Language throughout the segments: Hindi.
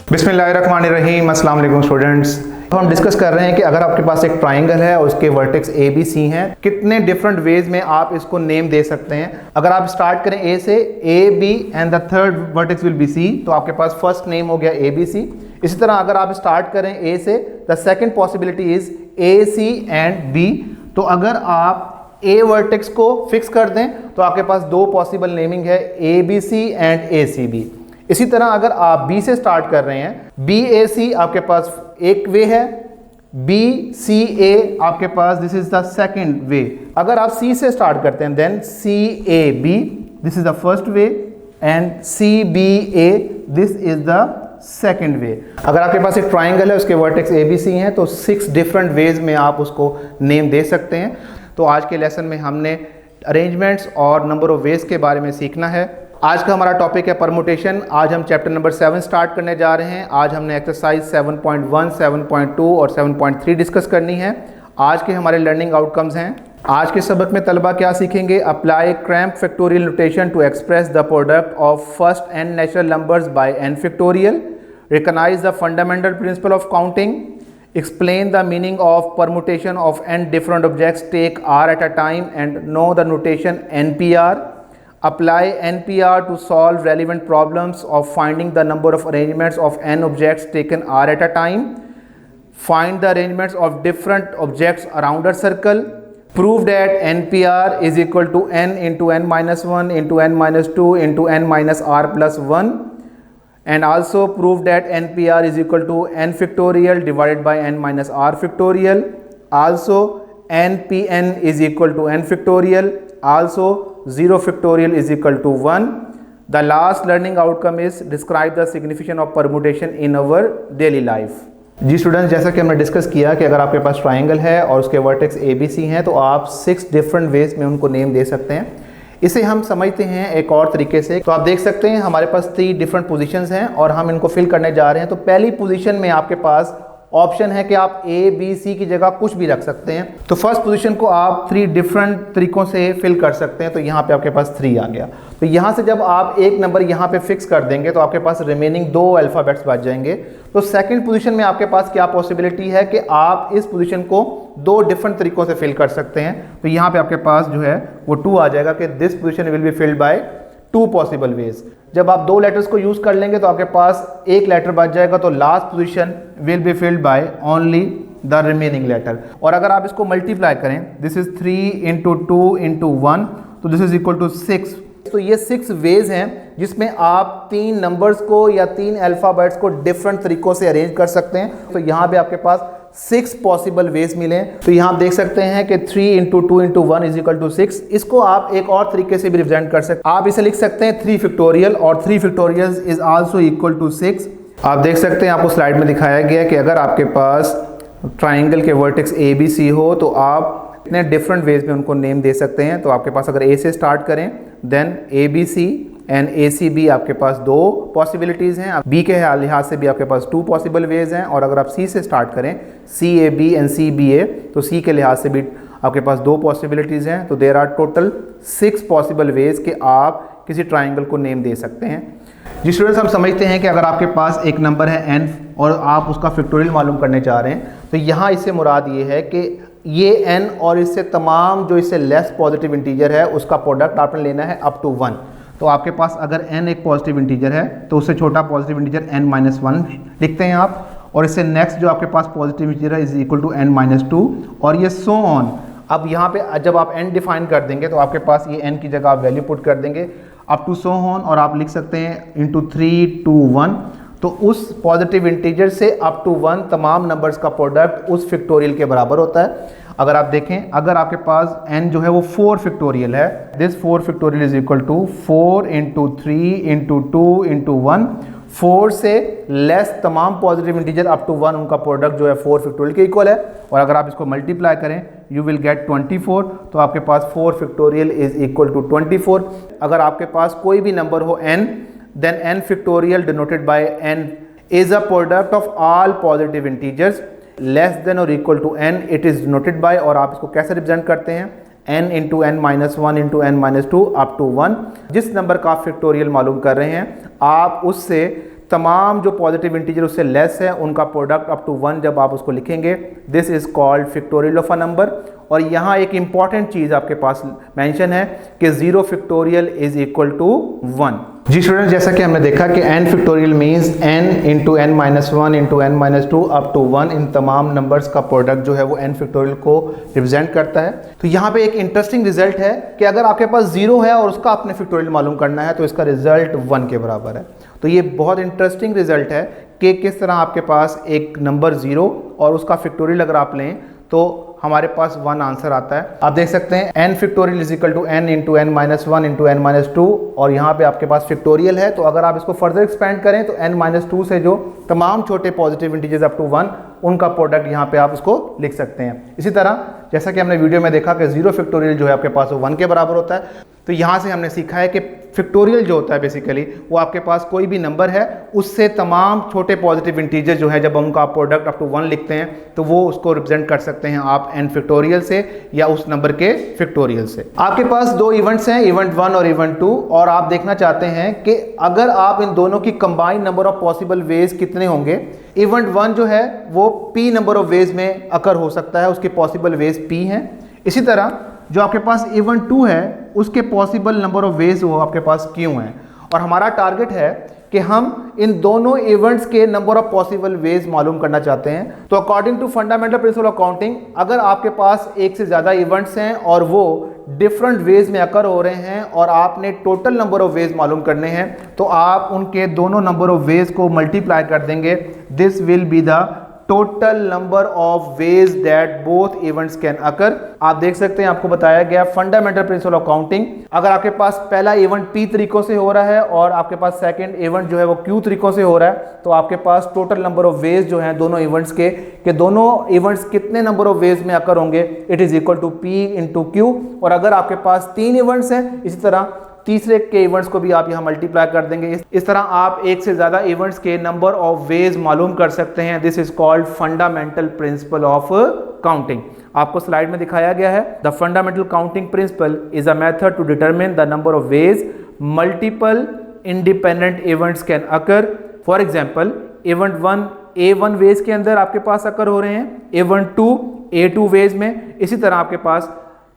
बिस्मिल्लाहिर्रहमानिर्रहीम, अस्सलाम वालेकुम स्टूडेंट्स। तो हम डिस्कस कर रहे हैं कि अगर आपके पास एक ट्राइंगल है और उसके वर्टेक्स ए बी सी हैं, कितने डिफरेंट वेज में आप इसको नेम दे सकते हैं। अगर आप स्टार्ट करें ए से, A B and the third vertex will be C, तो आपके पास फर्स्ट नेम हो गया ए बी सी। इसी तरह अगर आप स्टार्ट करें ए से, the second possibility is A C and B. तो अगर आप ए वर्टेक्स को फिक्स कर दें तो आपके पास दो पॉसिबल नेमिंग है, A B C and A C B. इसी तरह अगर आप बी से स्टार्ट कर रहे हैं, बी ए सी आपके पास एक वे है, बी सी ए आपके पास this is the second way. अगर आप सी से स्टार्ट करते हैं then C A B this is the first way and C B A this is the second way. अगर आपके पास एक ट्राइंगल है, उसके वर्टेक्स ए बी सी हैं, तो 6 डिफरेंट वेज में आप उसको नेम दे सकते हैं। तो आज के लेसन में हमने अरेंजमेंट्स और नंबर ऑफ वेज के बारे में सीखना है। आज का हमारा टॉपिक है परमुटेशन। आज हम चैप्टर नंबर 7 स्टार्ट करने जा रहे हैं। आज हमने एक्सरसाइज 7.1, 7.2 और 7.3 डिस्कस करनी है। आज के हमारे लर्निंग आउटकम्स हैं। आज के सबक में तलबा क्या सीखेंगे? Apply cramp factorial notation to express the product of first n natural numbers by n factorial, recognize the fundamental principle of counting, explain the meaning of permutation of n different objects, take r at a time and know the notation NPR, apply NPR to solve relevant problems of finding the number of arrangements of n objects taken r at a time, find the arrangements of different objects around a circle, prove that NPR is equal to n into n minus 1 into n minus 2 into n minus r plus 1, and also prove that NPR is equal to n factorial divided by n minus r factorial. Also NPN is equal to n factorial. Also 0 factorial is equal to 1. The last learning outcome is describe the significance of permutation in our daily life. जी स्टूडेंट्स, जैसा कि हमने डिस्कस किया कि अगर आपके पास ट्राइंगल है और उसके वर्टेक्स ए बी सी हैं तो आप 6 डिफरेंट वेज में उनको नेम दे सकते हैं। इसे हम समझते हैं एक और तरीके से। तो आप देख सकते हैं हमारे पास 3 डिफरेंट पोजीशंस हैं और हम इनको फिल करने जा रहे हैं। तो पहली पोजीशन में आपके पास ऑप्शन है कि आप ए बी सी की जगह कुछ भी रख सकते हैं। तो फर्स्ट पोजीशन को आप 3 डिफरेंट तरीकों से फिल कर सकते हैं। तो यहाँ पे आपके पास 3 आ गया। तो यहाँ से जब आप एक नंबर यहाँ पे फिक्स कर देंगे तो आपके पास रिमेनिंग 2 अल्फ़ाबेट्स बच जाएंगे। तो सेकंड पोजीशन में आपके पास क्या पॉसिबिलिटी है कि आप इस पोजीशन को 2 डिफरेंट तरीकों से फिल कर सकते हैं। तो यहाँ पे आपके पास जो है वो 2 आ जाएगा कि this position will be filled bye 2 possible ways. जब आप 2 लेटर्स को यूज कर लेंगे तो आपके पास एक लेटर बच जाएगा, तो last position will be filled by only the remaining letter. और अगर आप इसको मल्टीप्लाई करें, दिस इज 3 इंटू 2 इंटू 1, तो दिस इज इक्वल टू 6। तो ये 6 वेज हैं जिसमें आप 3 नंबर्स को या 3 अल्फ़ाबेट्स को डिफरेंट तरीकों से अरेंज कर सकते हैं। तो यहाँ पे आपके पास 6 पॉसिबल वेज मिले। तो यहाँ आप देख सकते हैं कि 3 into 2 into 1 is equal to 6। इसको आप एक और तरीके से भी रिप्रेजेंट कर सकते हैं। आप इसे लिख सकते हैं 3 फैक्टोरियल, और 3 factorial is also equal to 6। आप देख सकते हैं, आपको स्लाइड में दिखाया गया है कि अगर आपके पास ट्राइंगल के वर्टेक्स ए बी सी हो तो आप इतने डिफरेंट वेज में उनको नेम दे सकते हैं। तो आपके पास अगर ए से स्टार्ट करें then A B C and A C B, आपके पास 2 पॉसिबिलिटीज़ हैं। बी के लिहाज से भी आपके पास 2 पॉसिबल वेज हैं। और अगर आप सी से स्टार्ट करें, C A B and C B A, तो सी के लिहाज से भी आपके पास 2 पॉसिबिलिटीज़ हैं। तो there are total 6 possible ways कि आप किसी ट्राइंगल को नेम दे सकते हैं। जी स्टूडेंट्स, हम समझते हैं कि अगर आपके पास एक नंबर है n और आप उसका फैक्टोरियल मालूम करने जा रहे हैं, तो यहाँ इससे मुराद ये है कि ये n और इससे तमाम जो इससे लेस पॉजिटिव इंटीजर है उसका प्रोडक्ट आपने लेना है अप टू 1। तो आपके पास अगर n एक पॉजिटिव इंटीजर है तो उससे छोटा पॉजिटिव इंटीजर n-1 लिखते हैं आप, और इससे नेक्स्ट जो आपके पास पॉजिटिव इंटीजर है इज इक्वल टू n-2, और ये सो ऑन। अब यहाँ पे जब आप n डिफाइन कर देंगे तो आपके पास ये n की जगह आप वैल्यू पुट कर देंगे अप टू सो ऑन, और आप लिख सकते हैं इंटू 3 to 1। तो उस पॉजिटिव इंटीजर से अप टू 1 तमाम नंबर्स का प्रोडक्ट उस फैक्टोरियल के बराबर होता है। अगर आप देखें, अगर आपके पास n जो है वो 4 फैक्टोरियल है, this 4 factorial is equal to 4 into 3 into 2 into 1। 4 से लेस तमाम पॉजिटिव इंटीजर अप टू 1 उनका प्रोडक्ट जो है 4 फैक्टोरियल के इक्वल है। और अगर आप इसको मल्टीप्लाई करें यू विल गेट 24। तो आपके पास 4 फैक्टोरियल इज इक्वल टू 24। अगर आपके पास कोई भी नंबर हो n, then n factorial denoted by n is a product of all positive integers less than or equal to n, it is denoted by, और आप इसको कैसे रिप्रेजेंट करते हैं, n into n minus 1 into n minus 2 up to 1। जिस नंबर का आप फैक्टोरियल मालूम कर रहे हैं आप उससे तमाम जो पॉजिटिव इंटीजर उससे लेस है उनका प्रोडक्ट अप टू 1 जब आप उसको लिखेंगे, this is called factorial of a number. और यहाँ एक इंपॉर्टेंट चीज़ आपके पास मेंशन है कि 0 फैक्टोरियल इज इक्वल टू 1। जी स्टूडेंट, जैसा कि हमने देखा कि n factorial means n into n minus 1 into n minus 2 up to 1, इन तमाम नंबर्स का प्रोडक्ट जो है वो n फैक्टोरियल को रिप्रेजेंट करता है। तो यहाँ पे एक इंटरेस्टिंग रिजल्ट है कि अगर आपके पास 0 है और उसका आपने फैक्टोरियल मालूम करना है तो इसका रिजल्ट 1 के बराबर है। तो ये बहुत इंटरेस्टिंग रिजल्ट है कि किस तरह आपके पास एक नंबर 0 और उसका फैक्टोरियल अगर आप लें तो हमारे पास 1 आंसर आता है। आप देख सकते हैं n factorial is equal to n into n minus 1 into n minus 2, और यहाँ पे आपके पास फैक्टोरियल है। तो अगर आप इसको फर्दर एक्सपेंड करें तो n माइनस 2 से जो तमाम छोटे पॉजिटिव इंटीजर्स अप टू 1 उनका प्रोडक्ट यहाँ पे आप उसको लिख सकते हैं। इसी तरह जैसा कि हमने वीडियो में देखा कि 0 फैक्टोरियल जो है आपके पास वो 1 के बराबर होता है। तो यहाँ से हमने सीखा है कि फैक्टोरियल जो होता है बेसिकली वो आपके पास कोई भी नंबर है उससे तमाम छोटे पॉजिटिव इंटीजर जो है जब उनका प्रोडक्ट अप टू 1 लिखते हैं तो वो उसको रिप्रेजेंट कर सकते हैं आप n फैक्टोरियल से या उस नंबर के फैक्टोरियल से। आपके पास 2 इवेंट्स हैं, इवेंट 1 और इवेंट 2, और आप देखना चाहते हैं कि अगर आप इन दोनों की combined number of possible ways कितने होंगे। इवेंट 1 जो है वो p नंबर ऑफ वेज में अकर हो सकता है, उसके पॉसिबल वेज p हैं। इसी तरह जो आपके पास इवेंट 2 है उसके पॉसिबल नंबर ऑफ वेज वो आपके पास q हैं। और हमारा टारगेट है कि हम इन दोनों इवेंट्स के नंबर ऑफ पॉसिबल वेज मालूम करना चाहते हैं। तो according to fundamental principle of counting, अगर आपके पास एक से ज़्यादा इवेंट्स हैं और वो डिफरेंट वेज में अकर हो रहे हैं और आपने टोटल नंबर ऑफ वेज मालूम करने हैं तो आप उनके दोनों नंबर ऑफ वेज को मल्टीप्लाई कर देंगे। This will be the total number of ways that both events can अकर। आप देख सकते हैं आपको बताया गया फंडामेंटल प्रिंसिपल ऑफ काउंटिंग, अगर आपके पास पहला इवेंट p तरीकों से हो रहा है और आपके पास सेकंड इवेंट जो है वो q तरीकों से हो रहा है तो आपके पास टोटल नंबर ऑफ वेज जो हैं दोनों इवेंट्स के दोनों इवेंट्स कितने नंबर ऑफ वेज में अकर होंगे, it is equal to p into q। और अगर आपके पास 3 इवेंट्स हैं इसी तरह तीसरे के इवेंट्स को भी आप यहाँ मल्टीप्लाई कर देंगे। इस तरह आप एक से ज़्यादा इवेंट्स के नंबर ऑफ वेज मालूम कर सकते हैं। This is called fundamental principle of counting. आपको स्लाइड में दिखाया गया है, the fundamental counting principle is a method to determine the number of ways multiple independent events can occur. For example event 1 A1 ways के अंदर आपके पास अकर हो रहे हैं, इवेंट 2 A2 वेज में, इसी तरह आपके पास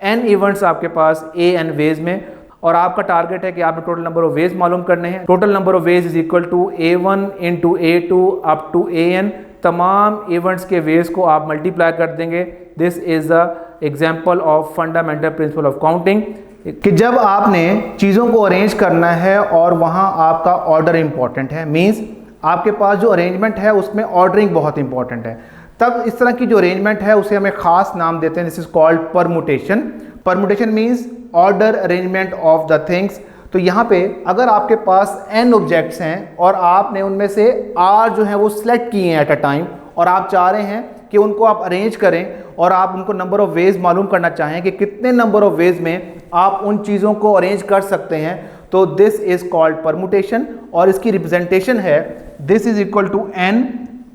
n इवेंट्स आपके पास AN वेज में। और आपका टारगेट है कि आपने टोटल नंबर ऑफ वेज मालूम करने हैं। Total number of ways is equal to A1 into A2 up to AN। तमाम इवेंट्स के वेज को आप मल्टीप्लाई कर देंगे। This is the example of fundamental principle of counting कि जब आपने चीज़ों को अरेंज करना है और वहाँ आपका ऑर्डर इंपॉर्टेंट है, मीन्स आपके पास जो अरेंजमेंट है उसमें ऑर्डरिंग बहुत इंपॉर्टेंट है, तब इस तरह की जो अरेंजमेंट है उसे हमें खास नाम देते हैं। This is called permutation. Permutation means order arrangement of the things. तो यहाँ पे अगर आपके पास n ऑब्जेक्ट्स हैं और आपने उनमें से r जो है वो सिलेक्ट किए हैं एट अ टाइम और आप चाह रहे हैं कि उनको आप अरेंज करें और आप उनको नंबर ऑफ वेज मालूम करना चाहें कि कितने नंबर ऑफ वेज में आप उन चीज़ों को अरेंज कर सकते हैं, तो दिस इज कॉल्ड परमुटेशन। और इसकी रिप्रेजेंटेशन है this is equal to n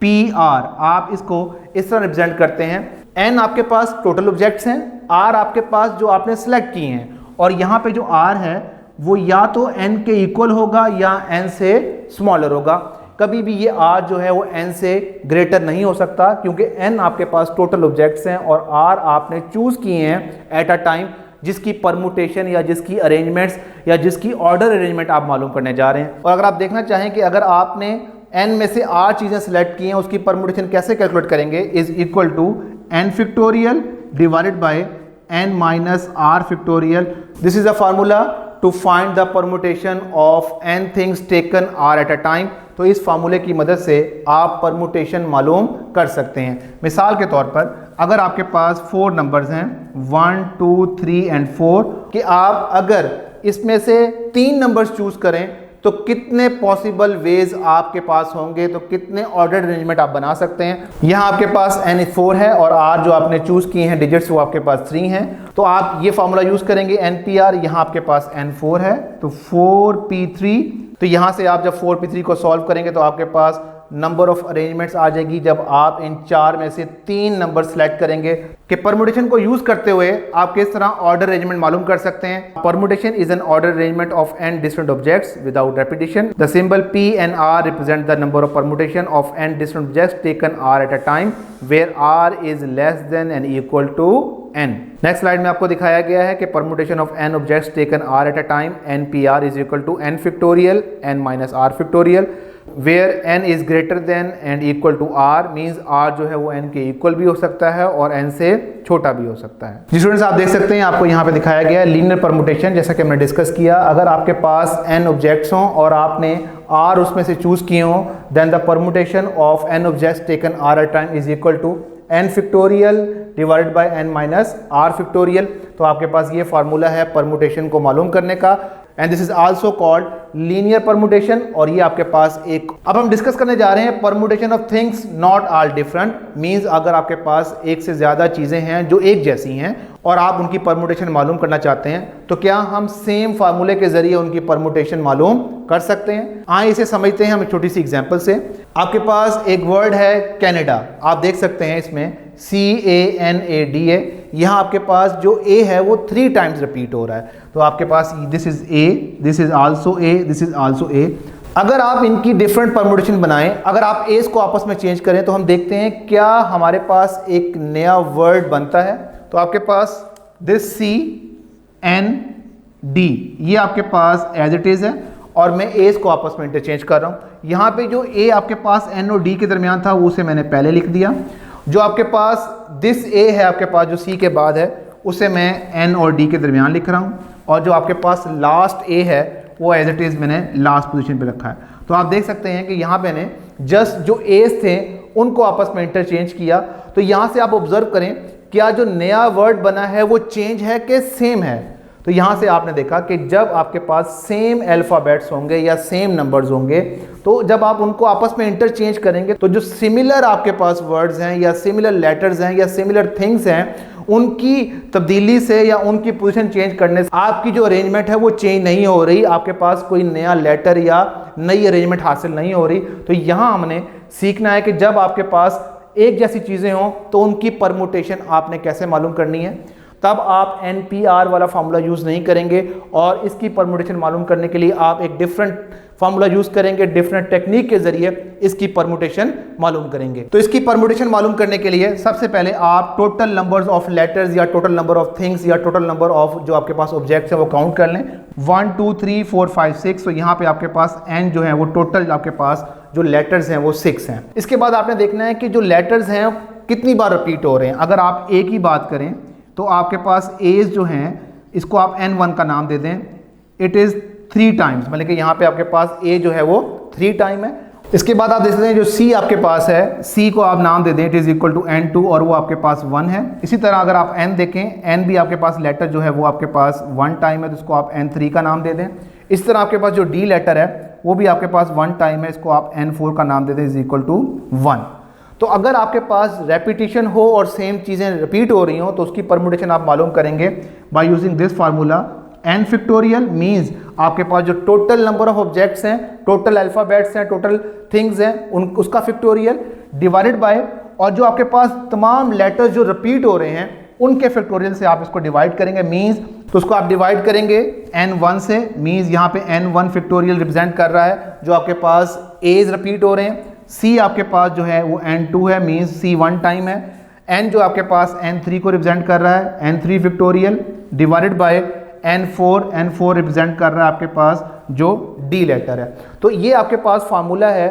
PR। आप इसको इस तरह रिप्रेजेंट करते हैं, n आपके पास टोटल ऑब्जेक्ट्स हैं, r आपके पास जो आपने सेलेक्ट किए हैं, और यहाँ पे जो r है वो या तो n के इक्वल होगा या n से स्मॉलर होगा। कभी भी ये r जो है वो n से ग्रेटर नहीं हो सकता क्योंकि n आपके पास टोटल ऑब्जेक्ट्स हैं और r आपने चूज किए हैं एट अ टाइम जिसकी परमुटेशन या जिसकी अरेंजमेंट्स या जिसकी ऑर्डर अरेंजमेंट आप मालूम करने जा रहे हैं। और अगर आप देखना चाहें कि अगर आपने n में से r चीज़ें सेलेक्ट की हैं उसकी परमुटेशन कैसे कैलकुलेट करेंगे, is equal to n factorial divided by n minus r factorial. This is a formula to find the permutation of n things taken r at a time. तो इस फार्मूले की मदद से आप परमुटेशन मालूम कर सकते हैं। मिसाल के तौर पर अगर आपके पास 4 नंबर्स हैं 1 2 3 एंड 4 कि आप अगर इसमें से 3 नंबर्स चूज करें तो कितने पॉसिबल वेज आपके पास होंगे, तो कितने ऑर्डर अरेंजमेंट आप बना सकते हैं। यहाँ आपके पास n 4 है और r जो आपने चूज किए हैं डिजिट्स वो आपके पास 3 हैं, तो आप ये फार्मूला यूज करेंगे NPR। यहाँ आपके पास n 4 है तो 4p3, तो यहाँ से आप जब 4p3 को सॉल्व करेंगे तो आपके पास नंबर ऑफ अरेंजमेंट्स आ जाएगी जब आप इन 4 में से 3 नंबर सेलेक्ट करेंगे। कि परमुटेशन को यूज करते हुए आप किस तरह ऑर्डर अरेंजमेंट मालूम कर सकते हैं। Permutation is an order arrangement of n different objects without repetition. The symbol P and R represent the number of permutation of n different objects taken R at a time where R is less than and equal to n। Next slide में आपको दिखाया गया है कि permutation of n objects taken R at a time NPR is equal to n factorial n minus R factorial where n is greater than and equal to R means R जो है वो n के इक्वल भी हो सकता है और n से छोटा भी हो सकता है। जी स्टूडेंट्स, आप देख सकते हैं आपको यहाँ पे दिखाया गया है लीनियर परमुटेशन, जैसा कि हमने डिस्कस किया। अगर आपके पास n ऑब्जेक्ट्स हों और आपने R उसमें से चूज किए हों, then the permutation of n objects taken R at time is equal to n factorial divided by n minus R factorial. तो आपके पास ये फार्मूला है परमुटेशन को मालूम करने का, and this is also called linear permutation. और ये आपके पास एक, अब हम डिस्कस करने जा रहे हैं permutation of things not all different. Means अगर आपके पास एक से ज्यादा चीजें हैं जो एक जैसी हैं और आप उनकी परमुटेशन मालूम करना चाहते हैं, तो क्या हम सेम फार्मूले के जरिए उनकी परमुटेशन मालूम कर सकते हैं। आइए इसे समझते हैं हम एक छोटी सी एग्जांपल से। आपके पास एक वर्ड है कनाडा, आप देख सकते हैं इसमें CANADA। यहाँ आपके पास जो A है वो 3 टाइम्स रिपीट हो रहा है, तो आपके पास this is A, this is also A, this is also A। अगर आप इनकी डिफरेंट परमुटेशन बनाएं, अगर आप एज को आपस में चेंज करें, तो हम देखते हैं क्या हमारे पास एक नया वर्ड बनता है। तो आपके पास दिस CND ये आपके पास एज इट इज है और मैं एज को आपस में इंटरचेंज कर रहा हूं। यहाँ पे जो A आपके पास N और D के दरमियान था उसे मैंने पहले लिख दिया। जो आपके पास दिस A है आपके पास जो C के बाद है उसे मैं N और D के दरमियान लिख रहा हूँ, और जो आपके पास लास्ट A है वो एज इट इज़ मैंने लास्ट पोजीशन पे रखा है। तो आप देख सकते हैं कि यहाँ पे मैंने जस्ट जो एज थे उनको आपस में इंटरचेंज किया। तो यहाँ से आप ऑब्जर्व करें क्या जो नया वर्ड बना है वो चेंज है कि सेम है। तो यहाँ से आपने देखा कि जब आपके पास सेम अल्फ़ाबेट्स होंगे या सेम नंबर्स होंगे, तो जब आप उनको आपस में इंटरचेंज करेंगे तो जो सिमिलर आपके पास वर्ड्स हैं या सिमिलर लेटर्स हैं या सिमिलर थिंग्स हैं, उनकी तब्दीली से या उनकी पोजीशन चेंज करने से आपकी जो अरेंजमेंट है वो चेंज नहीं हो रही, आपके पास कोई नया लेटर या नई अरेंजमेंट हासिल नहीं हो रही। तो यहाँ हमने सीखना है कि जब आपके पास एक जैसी चीज़ें हों तो उनकी परमुटेशन आपने कैसे मालूम करनी है। तब आप NPR वाला फार्मूला यूज़ नहीं करेंगे और इसकी परमुटेशन मालूम करने के लिए आप एक डिफरेंट फार्मूला यूज़ करेंगे, डिफरेंट टेक्निक के जरिए इसकी परमुटेशन मालूम करेंगे। तो इसकी परमुटेशन मालूम करने के लिए सबसे पहले आप टोटल नंबर्स ऑफ लेटर्स या टोटल नंबर ऑफ थिंग्स या टोटल नंबर ऑफ जो आपके पास ऑब्जेक्ट्स हैं वो काउंट कर लें। 1 2 3 4 5 6। तो यहाँ पे आपके पास n जो है वो टोटल आपके पास जो लेटर्स हैं वो 6 हैं। इसके बाद आपने देखना है कि जो लेटर्स हैं कितनी बार रिपीट हो रहे हैं। अगर आप A की बात करें तो आपके पास एज जो हैं इसको आप N1 का नाम दे दें, इट इज़ 3 टाइम्स, मतलब कि यहाँ पे आपके पास A जो है वो 3 टाइम है। इसके बाद आप देख सकते हैं जो C आपके पास है, C को आप नाम दे दें, it is equal to N2 और वो आपके पास 1 है। इसी तरह अगर आप N देखें, N भी आपके पास लेटर जो है वो आपके पास 1 टाइम है, तो इसको आप N3 का नाम दे दें। इस तरह आपके पास जो D लेटर है वो भी आपके पास 1 टाइम है, इसको आप N4 का नाम दे दें, इज इक्वल टू 1। तो अगर आपके पास रेपिटेशन हो और सेम चीज़ें रिपीट हो रही हो तो उसकी परमुटेशन आप मालूम करेंगे bye using this formula. n factorial means आपके पास जो टोटल नंबर ऑफ ऑब्जेक्ट्स हैं, टोटल अल्फ़ाबेट्स हैं, टोटल थिंग्स हैं, उसका फैक्टोरियल डिवाइडेड बाय, और जो आपके पास तमाम लेटर्स जो रिपीट हो रहे हैं उनके फैक्टोरियल से आप इसको डिवाइड करेंगे। मींस तो उसको आप डिवाइड करेंगे n1 से, मींस यहाँ पे n1 फैक्टोरियल रिप्रेजेंट कर रहा है जो आपके पास एज रिपीट हो रहे हैं। C आपके पास जो है वो N2 है, मींस C 1 टाइम है। N जो आपके पास N3 को रिप्रेजेंट कर रहा है, N3 factorial divided bye N4 represent कर रहा है आपके पास जो D लेटर है। तो ये आपके पास फार्मूला है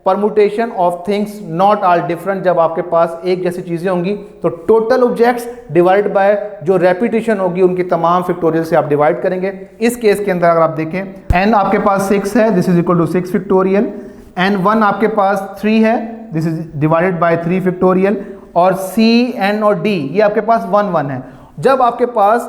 permutation of things not all different. जब आपके पास एक जैसी चीज़ें होंगी तो टोटल ऑब्जेक्ट्स डिवाइड बाय जो रेपिटेशन होगी उनकी तमाम फैक्टोरियल से आप डिवाइड करेंगे। इस केस के अंदर अगर आप देखें n आपके पास 6 है, this is equal to 6 factorial. N1 आपके पास 3 है, this is divided by 3 factorial, और C, N और D ये आपके पास 1 1 है। जब आपके पास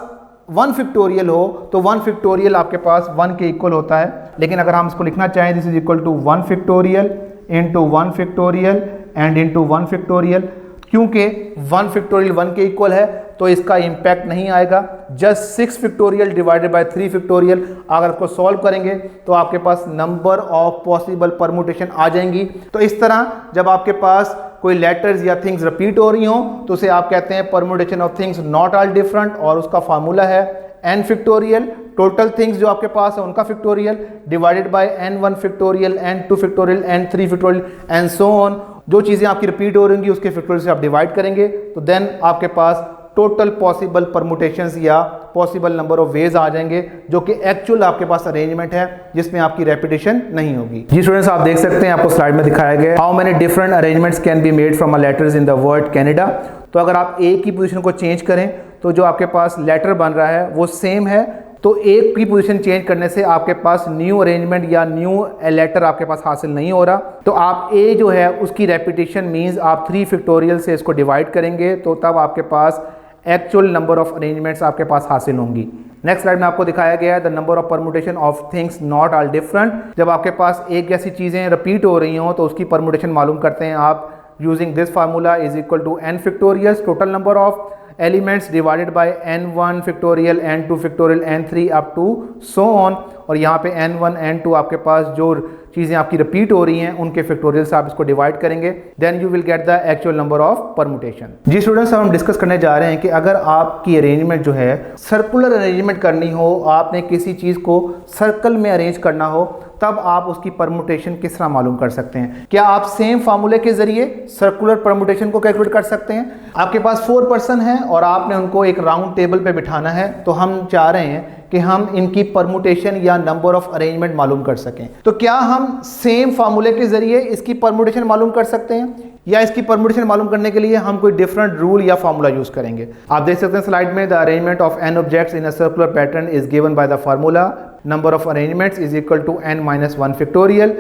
1 फैक्टोरियल हो तो 1 फैक्टोरियल आपके पास 1 के इक्वल होता है, लेकिन अगर हम इसको लिखना चाहें this is equal to 1 factorial into 1 factorial and into 1 factorial, क्योंकि 1 फैक्टोरियल 1 के इक्वल है तो इसका इम्पैक्ट नहीं आएगा। Just 6 factorial divided by 3 factorial अगर इसको सॉल्व करेंगे तो आपके पास नंबर ऑफ पॉसिबल परमुटेशन आ जाएंगी। तो इस तरह जब आपके पास कोई लेटर्स या थिंग्स रिपीट हो रही हो तो उसे आप कहते हैं permutation of things not all different, और उसका फार्मूला है n फैक्टोरियल, टोटल थिंग्स जो आपके पास है उनका factorial divided by n1 factorial, n2 factorial, n3 factorial and so on. जो चीज़ें आपकी रिपीट हो रही उसके फैक्टोरियल से आप डिवाइड करेंगे तो देन आपके पास टोटल पॉसिबल परमुटेशंस या पॉसिबल नंबर ऑफ वेज आ जाएंगे, जो कि एक्चुअल आपके पास अरेंजमेंट है जिसमें आपकी रेपिटेशन नहीं होगी। जी स्टूडेंट्स, आप देख सकते हैं आपको स्लाइड में दिखाया गया how many different arrangements can be made from a letters in the word Canada. तो अगर आप एक की पोजीशन को चेंज करें तो जो आपके पास लेटर बन रहा है वो सेम है, तो एक की पोजीशन चेंज करने से आपके पास न्यू अरेंजमेंट या न्यू लेटर आपके पास हासिल नहीं हो रहा। तो आप ए जो है उसकी रेपिटेशन मीन्स आप 3 फैक्टोरियल से इसको डिवाइड करेंगे तो तब आपके पास एक्चुअल नंबर ऑफ अरेंजमेंट्स आपके पास हासिल होंगी। नेक्स्ट स्लाइड में आपको दिखाया गया है the number of permutation of things not all different. जब आपके पास एक जैसी चीज़ें रिपीट हो रही हों तो उसकी परमुटेशन मालूम करते हैं आप using this formula is equal to n factorials total number of elements divided by n1 factorial, n2 factorial, n3 up to so on. और यहाँ पे n1 n2 आपके पास जो चीज़ें आपकी रिपीट हो रही हैं उनके फैक्टोरियल से आप इसको डिवाइड करेंगे, then you will get the actual number of permutation. जी स्टूडेंट्स, हम डिस्कस करने जा रहे हैं कि अगर आपकी अरेंजमेंट जो है सर्कुलर अरेंजमेंट करनी हो, आपने किसी चीज़ को सर्कल में अरेंज करना हो, तब आप उसकी परमुटेशन किस तरह मालूम कर सकते हैं। क्या आप सेम फार्मूले के जरिए सर्कुलर परमुटेशन को कैलकुलेट कर सकते हैं। आपके पास 4 पर्सन हैं और आपने उनको एक राउंड टेबल पे बिठाना है, तो हम चाह रहे हैं कि हम इनकी परमुटेशन या नंबर ऑफ अरेंजमेंट मालूम कर सकें। तो क्या हम सेम फार्मूले के जरिए इसकी परमुटेशन मालूम कर सकते हैं, या इसकी परमुटेशन मालूम करने के लिए हम कोई डिफरेंट रूल या फार्मूला यूज करेंगे। आप देख सकते हैं स्लाइड में the arrangement of n objects in a circular pattern is given by the formula number of arrangements is equal to n minus 1 factorial।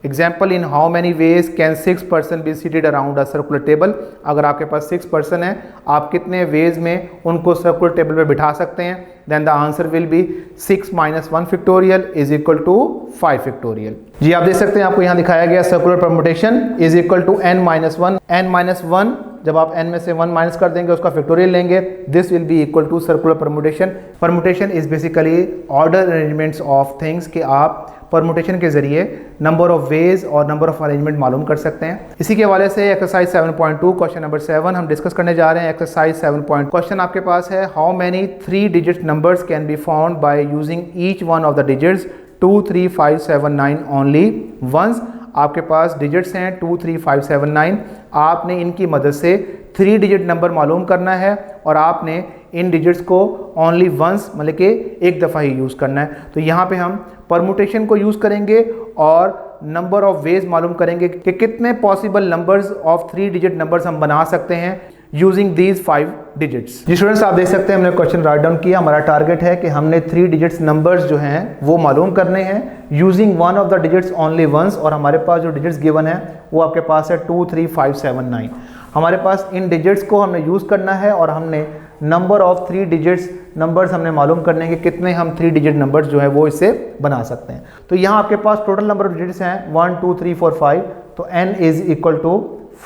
Example in how many ways can 6 person be seated around a circular table. अगर आपके पास 6 पर्सन है, आप कितने वेज में उनको सर्कुलर टेबल पे बिठा सकते हैं। Then the answer will be 6 minus 1 factorial is equal to 5 factorial. जी आप देख सकते हैं आपको यहाँ दिखाया गया circular permutation is equal to n minus 1। n minus 1 जब आप n में से 1 माइनस कर देंगे उसका फैक्टोरियल लेंगे, this will be equal to circular permutation. Permutation is basically order arrangements of things कि आप परमुटेशन के जरिए नंबर ऑफ वेज और नंबर ऑफ अरेंजमेंट मालूम कर सकते हैं। इसी के हवाले से एक्सरसाइज 7.2 क्वेश्चन नंबर 7 हम डिस्कस करने जा रहे हैं। एक्सरसाइज 7. क्वेश्चन आपके पास है how many 3 digit numbers can be found by using each one of the digits 2, 3, 5, 7, 9 only once. आपके पास डिजिट्स हैं 2, 3, 5, 7, 9। आपने इनकी मदद से 3 डिजिट नंबर मालूम करना है और आपने इन डिजिट्स को ओनली वंस मतलब कि एक दफ़ा ही यूज़ करना है। तो यहाँ पे हम परमुटेशन को यूज़ करेंगे और नंबर ऑफ वेज मालूम करेंगे कि कितने possible numbers of 3 digit numbers हम बना सकते हैं यूजिंग दीज 5 डिजिट्स। जी स्टूडेंट्स, आप देख सकते हैं हमने क्वेश्चन राइट डाउन किया। हमारा टारगेट है कि हमने 3 डिजिट्स नंबर्स जो हैं वो मालूम करने हैं using one of the digits only once. और हमारे पास जो डिजिट्स गिवन है वो आपके पास है 2, 3, 5, 7, 9। हमारे पास इन डिजिट्स को हमने यूज़ करना है और हमने नंबर ऑफ 3 डिजिट्स नंबर्स हमने मालूम करने के कितने हम 3 डिजिट नंबर्स जो है वो इससे बना सकते हैं। तो यहाँ आपके पास टोटल नंबर ऑफ डिजिट्स हैं 1, 2, 3, 4, 5। तो n इज इक्वल टू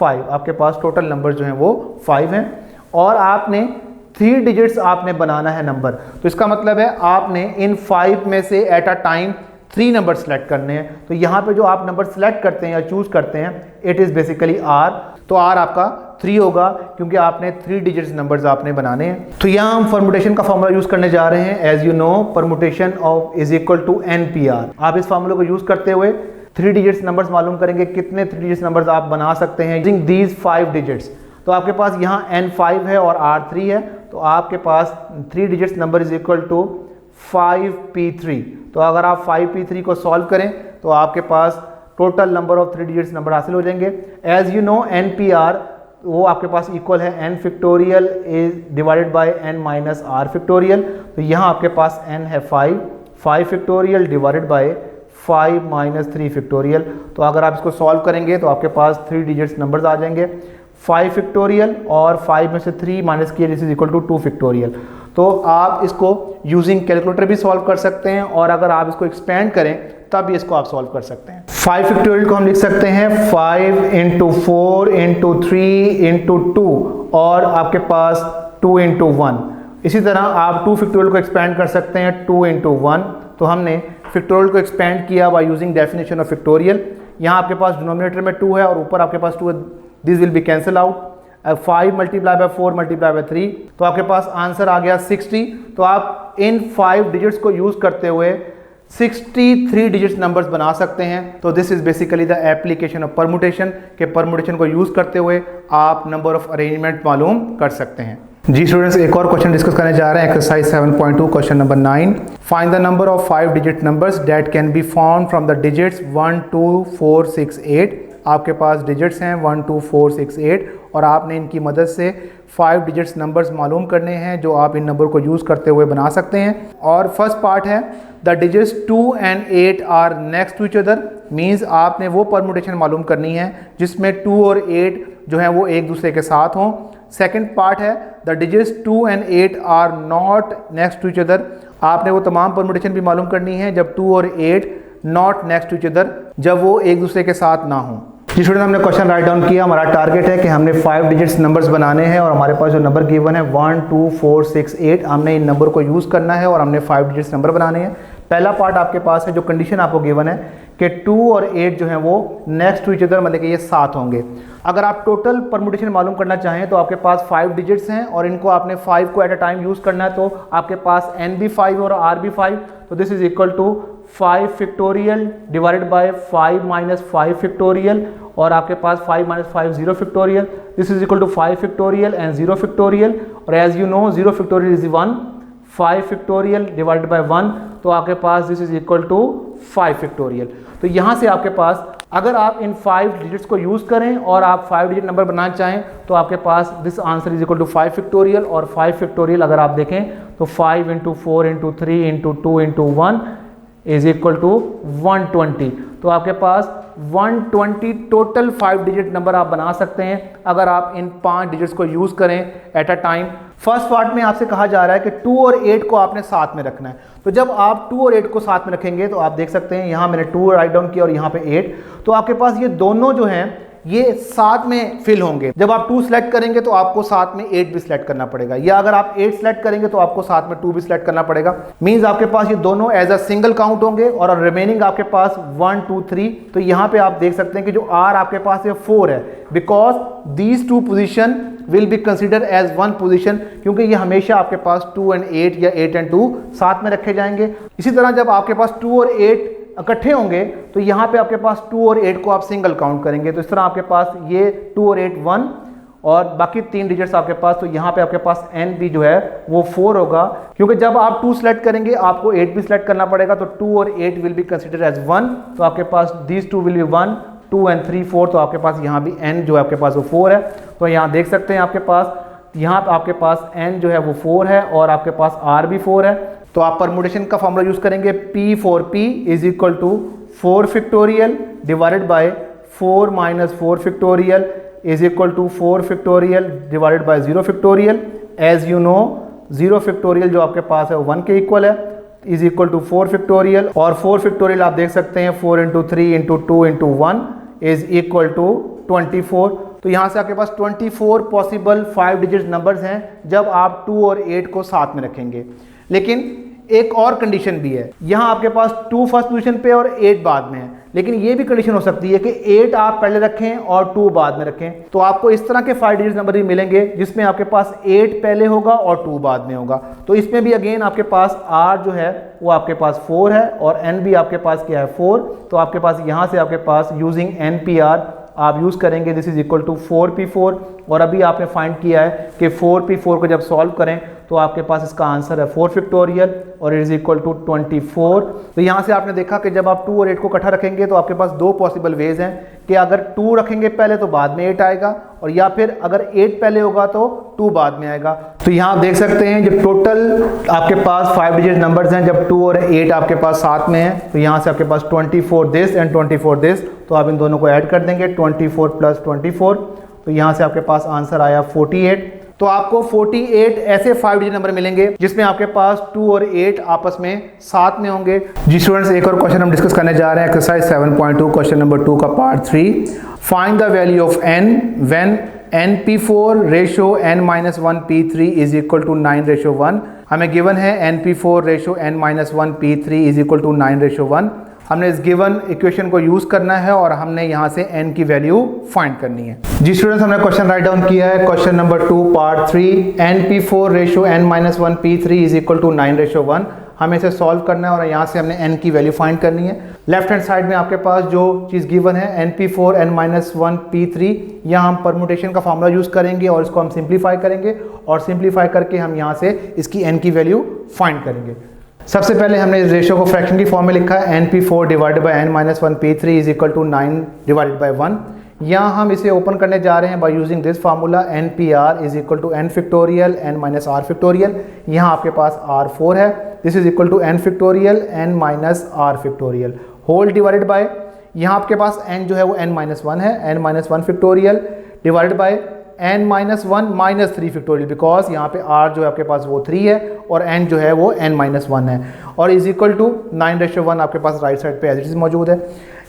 5। आपके पास टोटल नंबर जो हैं वो 5 हैं और आपने 3 डिजिट्स आपने बनाना है नंबर। तो इसका मतलब है आपने इन 5 में से eight a time 3 number select करने हैं। तो यहाँ पे जो आप नंबर सेलेक्ट करते हैं या चूज करते हैं इट इज़ बेसिकली r। तो r आपका 3 होगा क्योंकि आपने 3 डिजिट्स नंबर्स आपने बनाने हैं। तो यहाँ हम परमुटेशन का फॉर्मूला यूज करने जा रहे हैं। As you know permutation of is equal to NPR। आप इस फॉर्मूले को यूज करते हुए 3 डिजिट्स नंबर्स मालूम करेंगे कितने 3 डिजिट्स नंबर्स आप बना सकते हैं यूजिंग दीज 5 डिजिट्स। तो आपके पास यहाँ n5 है और r3 है। तो आपके पास 3 digits number is equal to 5p3। तो अगर आप 5p3 को सॉल्व करें तो आपके पास total number of 3 digits number हासिल हो जाएंगे। एज यू नो NPR वो आपके पास इक्वल है n factorial is divided by n minus r factorial. तो यहाँ आपके पास n है 5 factorial divided by 5 minus 3 factorial. तो अगर आप इसको सॉल्व करेंगे तो आपके पास 3 डिजिट्स नंबर्स आ जाएंगे 5 फैक्टोरियल और 5 में से 3 माइनस किया this is equal to 2 factorial. तो आप इसको यूजिंग कैलकुलेटर भी सॉल्व कर सकते हैं और अगर आप इसको एक्सपेंड करें तब भी इसको आप सॉल्व कर सकते हैं। 5 फैक्टोरियल को हम लिख सकते हैं 5 इंटू 4 इंटू 3 इंटू 2 और आपके पास 2 इंटू 1। इसी तरह आप 2 फैक्टोरियल को एक्सपेंड कर सकते हैं 2 इंटू 1। तो हमने फैक्टोरियल को एक्सपेंड किया by using definition of factorial. यहाँ आपके पास डिनोमिनेटर में 2 है और ऊपर आपके पास 2 है, this will B cancel out. 5 multiply by 4 multiply by 3, तो आपके पास आंसर आ गया 60। तो आप इन 5 डिजिट्स को यूज करते हुए 63 डिजिट्स नंबर्स बना सकते हैं। तो this is basically the application of permutation के परमुटेशन को यूज करते हुए आप नंबर ऑफ अरेंजमेंट मालूम कर सकते हैं। जी स्टूडेंट्स, एक और क्वेश्चन डिस्कस करने जा रहे हैं, exercise 7.2 question number 9। Find the number of 5 digit numbers that can be found from the digits 1 2 4 6 8। आपके पास डिजिट्स हैं 1 2 4 6 8 और आपने इनकी मदद से 5 डिजिट्स नंबर्स मालूम करने हैं जो आप इन नंबर को यूज़ करते हुए बना सकते हैं। और फर्स्ट पार्ट है the digits 2 and 8 are next to each other, means आपने वो परमुटेशन मालूम करनी है जिसमें 2 और 8 जो है वो एक दूसरे के साथ हों। सेकेंड पार्ट है the digits 2 and 8 are not next to each other, आपने वो तमाम परमुटेशन भी मालूम करनी है जब 2 और 8 not next to each other, जब वो एक दूसरे के साथ ना हों। जी स्टूडेंट, हमने क्वेश्चन राइट डाउन किया। हमारा टारगेट है कि हमने 5 डिजिट्स नंबर्स बनाने हैं और हमारे पास जो नंबर गिवन है 1 2 4 6 8, हमने इन नंबर को यूज़ करना है और हमने 5 डिजिट्स नंबर बनाने हैं। पहला पार्ट आपके पास है, जो कंडीशन आपको गिवन है कि 2 और 8 जो है वो नेक्स्ट टू ईच अदर, मतलब कि ये साथ होंगे। अगर आप टोटल परमुटेशन मालूम करना चाहें तो आपके पास 5 डिजिट्स हैं और इनको आपने 5 को एट अ टाइम यूज़ करना है, तो आपके पास n भी 5 और r भी 5, तो this is equal to 5 factorial divided by 5 minus 5 factorial, और आपके पास 5 minus 5 0 factorial, this is equal to 5 factorial and 0 factorial. और as you know 0 factorial is 1, 5 factorial divided by 1, तो आपके पास this is equal to 5 factorial. तो यहाँ से आपके पास अगर आप इन 5 डिजिट्स को यूज़ करें और आप 5 डिजिट नंबर बनाना चाहें तो आपके पास this answer is equal to 5 factorial. और 5 फैक्टोरियल अगर आप देखें तो 5 into 4 into 3 into 2 into 1 is equal to 120। तो आपके पास 120 टोटल 5 डिजिट नंबर आप बना सकते हैं अगर आप इन 5 डिजिट्स को यूज़ करें eight a time. First part में आपसे कहा जा रहा है कि 2 और 8 को आपने साथ में रखना है, तो जब आप 2 और 8 को साथ में रखेंगे तो आप देख सकते हैं यहाँ मैंने 2 राइट डाउन किया और यहाँ पे 8, तो आपके पास ये दोनों जो हैं ये साथ में फिल होंगे। जब आप 2 सेलेक्ट करेंगे तो आपको साथ में 8 भी सिलेक्ट करना पड़ेगा, या अगर आप 8 सेलेक्ट करेंगे तो आपको साथ में 2 भी सिलेक्ट करना पड़ेगा। मींस आपके पास ये दोनों एज अ सिंगल काउंट होंगे और रिमेनिंग आपके पास 1 2 3। तो यहाँ पे आप देख सकते हैं कि जो R आपके पास है 4 है, because these 2 position will be consider as 1 position, क्योंकि ये हमेशा आपके पास 2 and 8 या 8 and 2 साथ में रखे जाएंगे। इसी तरह जब आपके पास 2 और 8 इकट्ठे होंगे तो यहाँ पे आपके पास 2 और 8 को आप सिंगल काउंट करेंगे, तो इस तरह आपके पास ये 2 और 8 1 और बाकी 3 डिजिट्स आपके पास, तो यहाँ पे आपके पास n भी जो है वो 4 होगा, क्योंकि जब आप 2 सेलेक्ट करेंगे आपको 8 भी सेलेक्ट करना पड़ेगा, तो 2 और 8 विल बी कंसिडर एज 1, तो आपके पास दीज 2 विल बी 1 2 and 3 4, तो आपके पास यहाँ भी n जो है आपके पास वो 4 है। तो यहाँ देख सकते हैं आपके पास यहाँ पे आपके पास n जो है वो 4 है और आपके पास r भी 4 है। तो आप परमुटेशन का फॉर्मूला यूज करेंगे P4P is equal to 4 factorial divided by 4 minus 4 factorial is equal to 4 factorial divided by 0 factorial. As you know 0 factorial जो आपके पास है वो 1 के इक्वल है, इज इक्वल टू 4 फैक्टोरियल, और 4 फैक्टोरियल आप देख सकते हैं 4 into 3 into 2 into 1 is equal to 24। तो यहाँ से आपके पास 24 पॉसिबल 5 डिजिट नंबर्स हैं जब आप 2 और 8 को साथ में रखेंगे। लेकिन एक और कंडीशन भी है, यहाँ आपके पास 2 फर्स्ट पोजीशन पे और 8 बाद में है, लेकिन ये भी कंडीशन हो सकती है कि 8 आप पहले रखें और 2 बाद में रखें, तो आपको इस तरह के 5 डिजिट नंबर भी मिलेंगे जिसमें आपके पास 8 पहले होगा और 2 बाद में होगा। तो इसमें भी अगेन आपके पास R जो है वो आपके पास 4 है और N भी आपके पास क्या है 4, तो आपके पास यहाँ से आपके पास यूजिंग NPR आप यूज़ करेंगे this is equal to 4P4, और अभी आपने फाइंड किया है कि 4P4 को जब सॉल्व करें तो आपके पास इसका आंसर है 4 फैक्टोरियल और इट इज इक्वल टू 24। तो यहाँ से आपने देखा कि जब आप 2 और 8 को इकट्ठा रखेंगे तो आपके पास 2 पॉसिबल वेज हैं कि अगर 2 रखेंगे पहले तो बाद में 8 आएगा, और या फिर अगर 8 पहले होगा तो 2 बाद में आएगा। तो यहाँ आप देख सकते हैं जब टोटल आपके पास 5 डिजिट नंबर्स हैं, जब 2 और 8 आपके पास साथ में है, तो यहाँ से आपके पास 24 दिस एंड 24 दिस, तो आप इन दोनों को ऐड कर देंगे 24 प्लस 24, तो यहाँ से आपके पास आंसर आया 48। तो आपको 48 ऐसे 5 डिजिट नंबर मिलेंगे जिसमें आपके पास 2 और 8 आपस में साथ में होंगे। जी स्टूडेंट्स, एक और क्वेश्चन हम डिस्कस करने जा रहे हैं, एक्सरसाइज 7.2 क्वेश्चन नंबर 2 का part 3। Find the value of n when NP4 ratio n-1p3 is equal to 9:1। हमें गिवन है NP4 ratio n-1p3 is equal to 9:1। हमने इस गिवन इक्वेशन को यूज करना है और हमने यहाँ से n की वैल्यू फाइंड करनी है। जी स्टूडेंट्स, हमने क्वेश्चन राइट डाउन किया है। Question number 2 part 3, NP4 ratio n-1p3 is equal to 9:1। हमें इसे सॉल्व करना है और यहाँ से हमने n की वैल्यू फाइंड करनी है। लेफ्ट हैंड साइड में आपके पास जो चीज़ गिवन है NP4 n-1p3, यहाँ हम परमुटेशन का फॉर्मूला यूज़ करेंगे और इसको हम सिंप्लीफाई करेंगे और सिंप्लीफाई करके हम यहाँ से इसकी n की वैल्यू फाइंड करेंगे। सबसे पहले हमने इस रेशो को फ्रैक्शन की फॉर्म में लिखा है NP4 divided by n-1p3 is equal to 9 divided by 1। यहाँ हम इसे ओपन करने जा रहे हैं by using this formula NPR is equal to n factorial n minus r factorial. यहाँ आपके पास r4 है, this is equal to n factorial n minus r factorial whole divided by, यहाँ आपके पास n जो है वो n-1 है, n-1 factorial divided by n-1 minus 3 factorial, because यहाँ पे r जो है आपके पास वो 3 है और n जो है वो n-1 है, और इज इक्वल टू 9:1 आपके पास राइट साइड पे एज इट इज मौजूद है।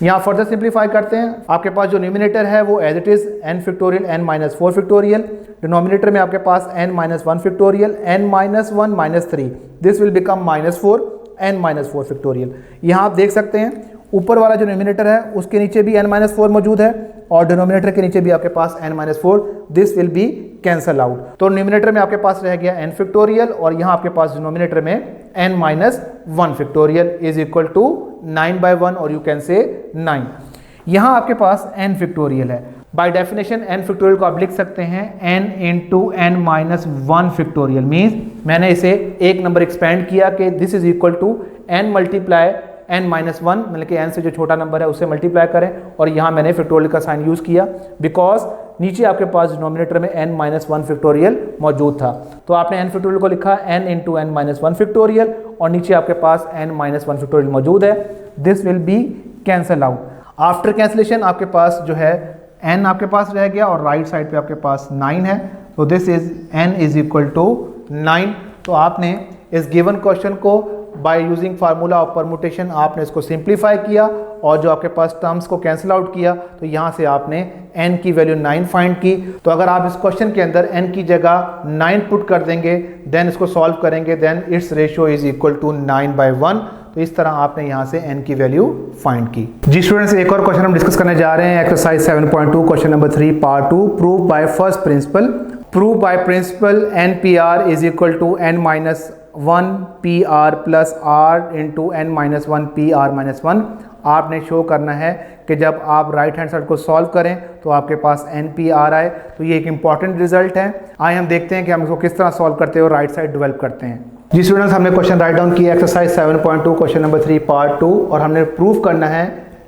यहाँ फर्दर सिंप्लीफाई करते हैं, आपके पास जो न्यूमिनेटर है वो as it is n factorial n-4 factorial, denominator में आपके पास n-1 factorial n-1 minus 3, this will become -4 n-4 factorial. यहाँ आप देख सकते हैं ऊपर वाला जो न्यूमिनेटर है उसके नीचे भी n-4 मौजूद है और डिनोमिनेटर के नीचे भी आपके पास n-4, this will be cancel out. तो न्यूमिनेटर में आपके पास रह गया n फैक्टोरियल और यहाँ आपके पास डिनोमिनेटर में n-1 factorial is equal to 9/1 और यू कैन से 9। यहाँ आपके पास n फैक्टोरियल है, बाय डेफिनेशन n फैक्टोरियल को आप लिख सकते हैं n into n-1 factorial, means मैंने इसे एक नंबर एक्सपेंड किया कि this is equal to n multiply n-1, मतलब कि n से जो छोटा नंबर है उसे मल्टीप्लाई करें, और यहाँ मैंने फैक्टोरियल का साइन यूज़ किया बिकॉज नीचे आपके पास डिनोमिनेटर में n-1 फैक्टोरियल मौजूद था। तो आपने n फैक्टोरियल को लिखा n इंटू n-1 फैक्टोरियल और नीचे आपके पास n-1 फैक्टोरियल मौजूद है, this will be cancel out. After cancellation आपके पास जो है n आपके पास रह गया और राइट साइड पे आपके पास 9 है, तो this is n is equal to 9। तो आपने इस गिवन क्वेश्चन को by using formula of permutation आपने इसको सिंप्लीफाई किया और जो आपके पास टर्म्स को कैंसिल आउट किया, तो यहाँ से आपने n की वैल्यू 9 फाइंड की। तो अगर आप इस क्वेश्चन के अंदर n की जगह 9 पुट कर देंगे, देन इसको सॉल्व करेंगे, then its ratio is equal to 9/1। तो इस तरह आपने यहाँ से n की वैल्यू फाइंड की। जी स्टूडेंट्स, एक और क्वेश्चन हम डिस्कस करने जा रहे हैं, exercise 7.2 question number 3 part 2, prove by first principle. Prove by principle NPR is equal to n-1 PR plus R into n-1 PR-1। आपने शो करना है कि जब आप राइट हैंड साइड को सॉल्व करें तो आपके पास NPR आए, तो ये एक इंपॉर्टेंट रिजल्ट है। आइए हम देखते हैं कि हम इसको किस तरह सॉल्व करते हैं और राइट साइड डेवलप करते हैं। जी स्टूडेंट्स, हमने क्वेश्चन राइट डाउन किया, एक्सरसाइज 7.2 क्वेश्चन नंबर 3 पार्ट 2, और हमने प्रूव करना है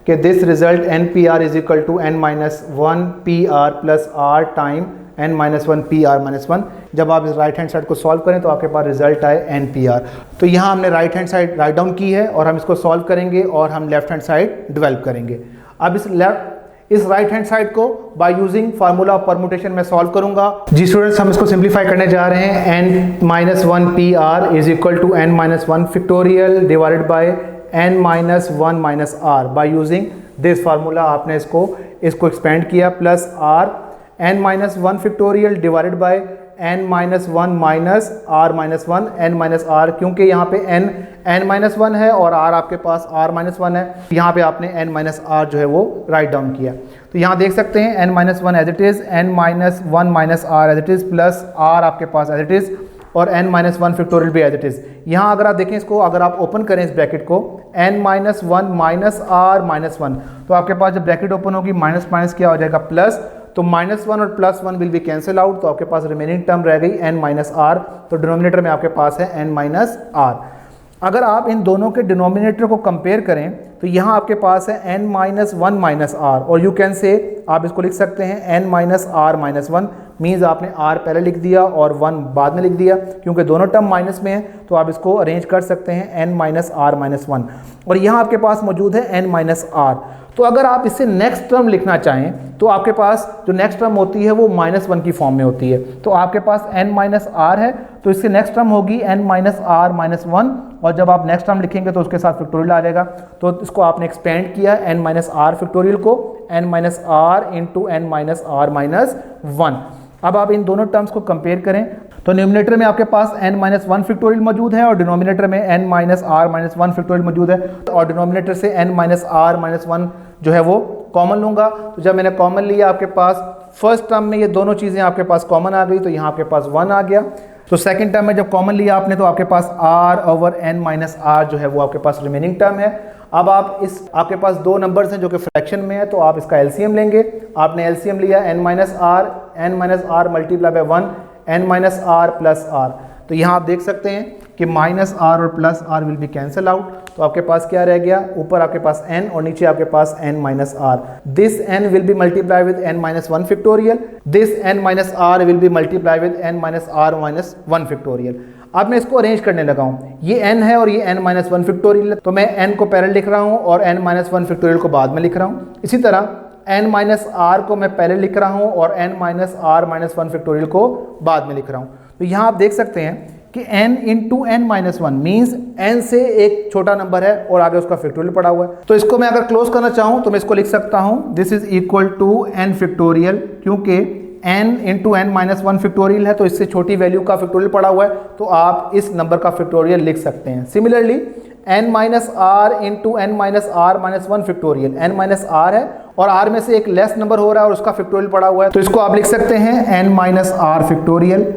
कि this result NPR is equal to n-1 PR plus R time n-1 PR-1। जब आप इस राइट हैंड साइड को सॉल्व करें तो आपके पास रिजल्ट आए NPR। तो यहाँ हमने right hand side write down की है और हम इसको सॉल्व करेंगे और हम लेफ्ट हैंड साइड डेवलप करेंगे। अब इस राइट हैंड साइड को by using formula of permutation में सॉल्व करूंगा। जी स्टूडेंट्स, हम इसको सिंप्लीफाई करने जा रहे हैं। n-1 PR is equal to n-1 factorial divided by n-1 minus R। By using this formula आपने इसको एक्सपेंड किया, plus R n-1 factorial divided by n-1 minus R-1 n-R, क्योंकि यहाँ पे n-1 है और R आपके पास R-1 है, यहाँ पे आपने n-R जो है वो राइट डाउन किया। तो यहाँ देख सकते हैं n-1 as it is, n-1 minus R as it is, plus R आपके पास एज इट इज़ और n-1 फैक्टोरियल भी एज इट इज़। यहाँ अगर आप देखें इसको, अगर आप ओपन करें इस ब्रैकेट को n-1 माइनस R-1, तो आपके पास जब ब्रैकेट ओपन होगी माइनस माइनस क्या हो जाएगा प्लस, तो -1 और +1 विल बी कैंसिल आउट, तो आपके पास रिमेनिंग टर्म रह गई n-R। तो डिनोमिनेटर में आपके पास है n-R। अगर आप इन दोनों के डिनोमिनेटर को कंपेयर करें तो यहाँ आपके पास है n-1 माइनस R, और यू कैन से आप इसको लिख सकते हैं n-R-1, मीन्स आपने R पहले लिख दिया और 1 बाद में लिख दिया, क्योंकि दोनों टर्म माइनस में है तो आप इसको अरेंज कर सकते हैं n-R-1, और यहाँ आपके पास मौजूद है n-R। तो अगर आप इससे नेक्स्ट टर्म लिखना चाहें तो आपके पास जो नेक्स्ट टर्म होती है वो -1 की फॉर्म में होती है, तो आपके पास n-R है, तो इससे नेक्स्ट टर्म होगी n-R-1, और जब आप नेक्स्ट टर्म लिखेंगे तो उसके साथ फैक्टोरियल आ जाएगा। तो उसको आपने एक्सपेंड किया n माइनस आर फैक्टोरियल को n minus R into N minus R minus 1। अब आप इन दोनों टर्म्स को कंपेयर करें तो न्यूमिनेटर में आपके पास n माइनस 1 फैक्टोरियल मौजूद है और डिनोमिनेटर में n minus R minus 1 factorial मौजूद है, और डिनोमिनेटर से n माइनस आर माइनस 1 जो है वो कॉमन लूँगा। तो जब मैंने कॉमन लिया आपके पास फर्स्ट टर्म में ये दोनों चीज़ें आपके पास कॉमन आ गई, तो यहाँ आपके पास 1 आ गया। तो सेकंड टर्म में जब कॉमन लिया आपने तो आपके पास r over n minus R जो है वो आपके पास रिमेनिंग टर्म है। अब आप इस आपके पास दो नंबर्स हैं जो कि फ्रैक्शन में है, तो आप इसका एलसीएम लेंगे। आपने एलसीएम लिया n minus R multiply by 1 n minus R plus R. तो यहाँ आप देख सकते हैं कि माइनस आर और plus R will be cancel out, तो आपके पास क्या रह गया, ऊपर आपके पास n और नीचे आपके पास n minus R. This n will be multiply with n minus 1 factorial, this n minus R will be multiply with n minus R minus 1 factorial. अब मैं इसको अरेंज करने लगा हूँ, ये n है और ये n माइनस 1 फैक्टोरियल, तो मैं n को पहले लिख रहा हूँ और n माइनस 1 फैक्टोरियल को बाद में लिख रहा हूँ। इसी तरह n माइनस आर को मैं पहले लिख रहा हूँ और n minus R minus 1 factorial को बाद में लिख रहा हूँ। तो यहाँ आप देख सकते हैं कि n into N minus 1 means n से एक छोटा नंबर है और आगे उसका फैक्टोरियल पड़ा हुआ है। तो इसको मैं अगर क्लोज करना चाहूँ तो मैं इसको लिख सकता हूँ this is equal to n factorial, क्योंकि n into N minus 1 factorial है तो इससे छोटी वैल्यू का फैक्टोरियल पड़ा हुआ है, तो आप इस नंबर का फैक्टोरियल लिख सकते हैं। Similarly n minus R into N minus R minus 1 factorial, n minus R है और r में से एक लेस नंबर हो रहा है और उसका फैक्टोरियल पड़ा हुआ है, तो इसको आप लिख सकते हैं n माइनस आर फैक्टोरियल।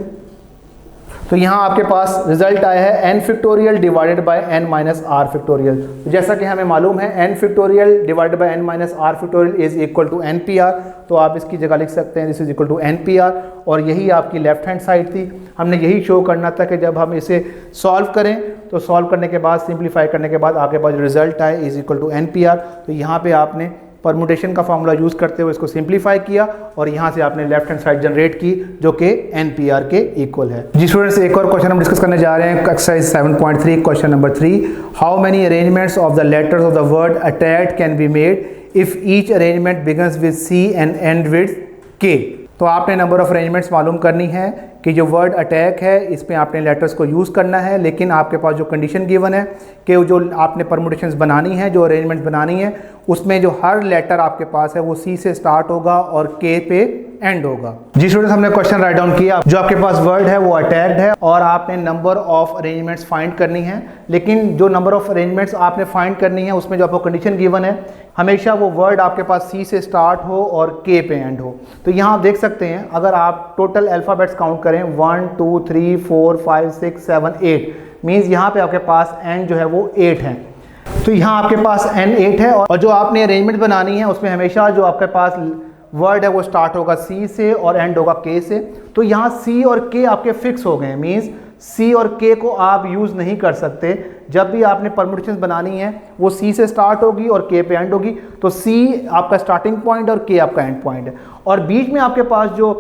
तो यहाँ आपके पास रिजल्ट आया है n factorial divided by n minus R factorial. तो जैसा कि हमें मालूम है n factorial divided by n minus R factorial is equal to npr, तो आप इसकी जगह लिख सकते हैं this is equal to npr। और यही आपकी लेफ्ट हैंड साइड थी, हमने यही शो करना था कि जब हम इसे सॉल्व करें तो सॉल्व करने के बाद सिंप्लीफाई करने के बाद आपके पास रिजल्ट आए इज इक्वल टू npr। तो यहाँ पे आपने परमुटेशन का फॉर्मूला यूज़ करते हुए इसको सिंप्लीफाई किया और यहाँ से आपने लेफ्ट हैंड साइड जनरेट की जो कि NPR के इक्वल है। जी स्टूडेंट्स, एक और क्वेश्चन हम डिस्कस करने जा रहे हैं, exercise 7.3 question number 3। How many arrangements of the letters of the word attack can be made if each arrangement begins with C and and with K। तो आपने नंबर ऑफ अरेंजमेंट्स मालूम करनी है कि जो वर्ड अटैक है इसमें आपने लेटर्स को यूज़ करना है, लेकिन आपके पास जो कंडीशन गिवन है कि जो आपने परमुटेशंस बनानी है, जो अरेंजमेंट बनानी है, उसमें जो हर लेटर आपके पास है वो C से स्टार्ट होगा और K पे एंड होगा। जी स्टूडेंट्स, हमने क्वेश्चन राइट डाउन किया। जो आपके पास वर्ड है वो अटैक्ड है और आपने नंबर ऑफ अरेंजमेंट्स फाइंड करनी है, लेकिन जो नंबर ऑफ अरेंजमेंट्स आपने फाइंड करनी है उसमें जो आपको कंडीशन गिवन है हमेशा वो वर्ड आपके पास C से स्टार्ट हो और K पे एंड हो। तो यहाँ आप देख सकते हैं अगर आप टोटल अल्फ़ाबेट्स काउंट करें 1 2 3 4 5 6 7 8 मीन्स यहाँ पे आपके पास n जो है वो 8 है। तो यहाँ आपके पास n 8 है और जो आपने अरेंजमेंट बनानी है उसमें हमेशा जो आपके पास वर्ड है वो स्टार्ट होगा C से और एंड होगा K से। तो यहाँ C और K आपके फिक्स हो गए हैं, मीन्स C और K को आप यूज़ नहीं कर सकते। जब भी आपने परमुटेशंस बनानी है वो C से स्टार्ट होगी और K पे एंड होगी। तो C आपका स्टार्टिंग पॉइंट और K आपका एंड पॉइंट है, और बीच में आपके पास जो